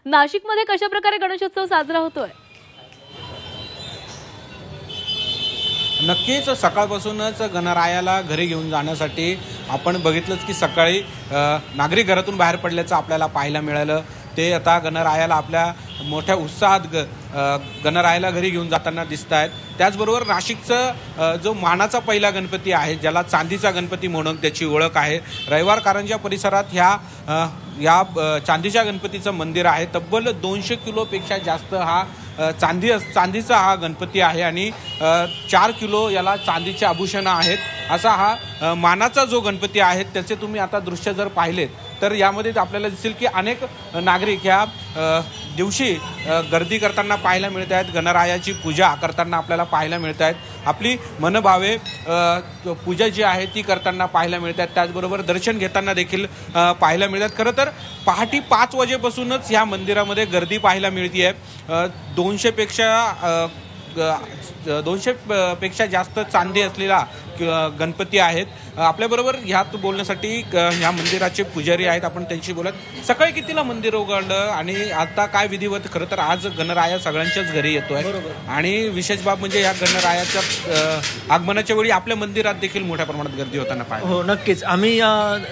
नाशिकमध्ये कशा प्रकारे गणेशोत्सव साजरा होतोय? नक्कीच सकाळपासूनच गणरायाला घरी घेऊन जाण्यासाठी आपण बघितलंच की सकाळी नागरिक घरातून बाहेर पडल्याचं आपल्याला पाहायला मिळालं। ते आता गणरायाला आपल्या मोठ्या उत्साहात गणरायाला घरी घेऊन जाताना दिसत आहेत। त्याचबरोबर नाशिकचा जो मानाचा पहिला गणपती आहे, ज्याला चांदीचा गणपती म्हणून त्याची ओळख आहे, रविवार कारंजा परिसरात या चांदीच्या गणपतीचं मंदिर आहे। तब्बल 200 किलोपेक्षा जास्त हा चांदीचा हा गणपती आहे आणि 4 किलो याला चांदीचे आभूषण आहेत। असा हा मानाचा जो गणपती आहे त्याचे तुम्ही आता दृश्य जर पाहिलेत तर यामध्ये आपल्याला दिसेल की अनेक नागरिक ह्या दिवशी गर्दी करताना पाहायला मिळत आहेत, गणरायाची पूजा करताना आपल्याला पाहायला मिळत आहेत, आपली मनभावे पूजा जी आहे ती करताना पाहायला मिळत आहेत, त्याचबरोबर दर्शन घेताना देखील पाहायला मिळतात। खरं तर पहाटे 5 वाजेपासूनच ह्या मंदिरामध्ये गर्दी पाहायला मिळते आहे। 200 पेक्षा जास्त चांदी असलेला गणपती आहेत। आपल्याबरोबर ह्यात बोलण्यासाठी ह्या मंदिराचे पुजारी आहेत, आपण त्यांची बोलत। सकाळी कितीला मंदिर उघडलं आणि आता काय विधिवत? खरं तर आज गणराया सगळ्यांच्याच घरी येतोय आणि विशेष बाब म्हणजे या गणरायाच्या आगमनाच्या वेळी आपल्या मंदिरात देखील मोठ्या प्रमाणात गर्दी होताना पाहिजे। हो नक्कीच, आम्ही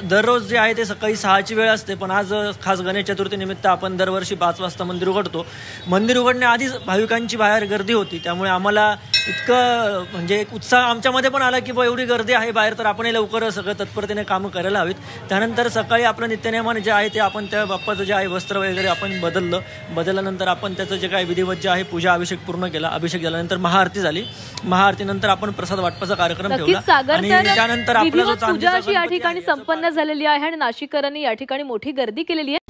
दररोज जे आहे ते सकाळी 6ची वेळ असते, पण आज खास गणेश चतुर्थी निमित्त आपण दरवर्षी 5 वाजता मंदिर उघडतो। मंदिर उघडण्याआधीच भाविकांची बाहेर गर्दी होती, त्यामुळे आम्हाला इतकं म्हणजे एक उत्साह आमच्यामध्ये पण आला की एवढी गर्दी आहे बाहेर, तर आपण लवकर सगळं तत्परतेने कामं करायला हवीत। त्यानंतर सकाळी आपलं नित्यनेमाने जे आहे ते आपण त्या बाप्पाचं जे आहे वस्त्र वगैरे आपण बदलल्यानंतर आपण त्याचं जे काही विधिवत जे आहे पूजा अभिषेक पूर्ण केला। अभिषेक झाल्यानंतर महाआरती झाली, महाआरतीनंतर आपण प्रसाद वाटपाचा कार्यक्रम ठेवला आणि त्यानंतर आपला जो पूजा अशी या ठिकाणी संपन्न झालेली आहे आणि नाशिककरांनी या ठिकाणी मोठी गर्दी केलेली आहे।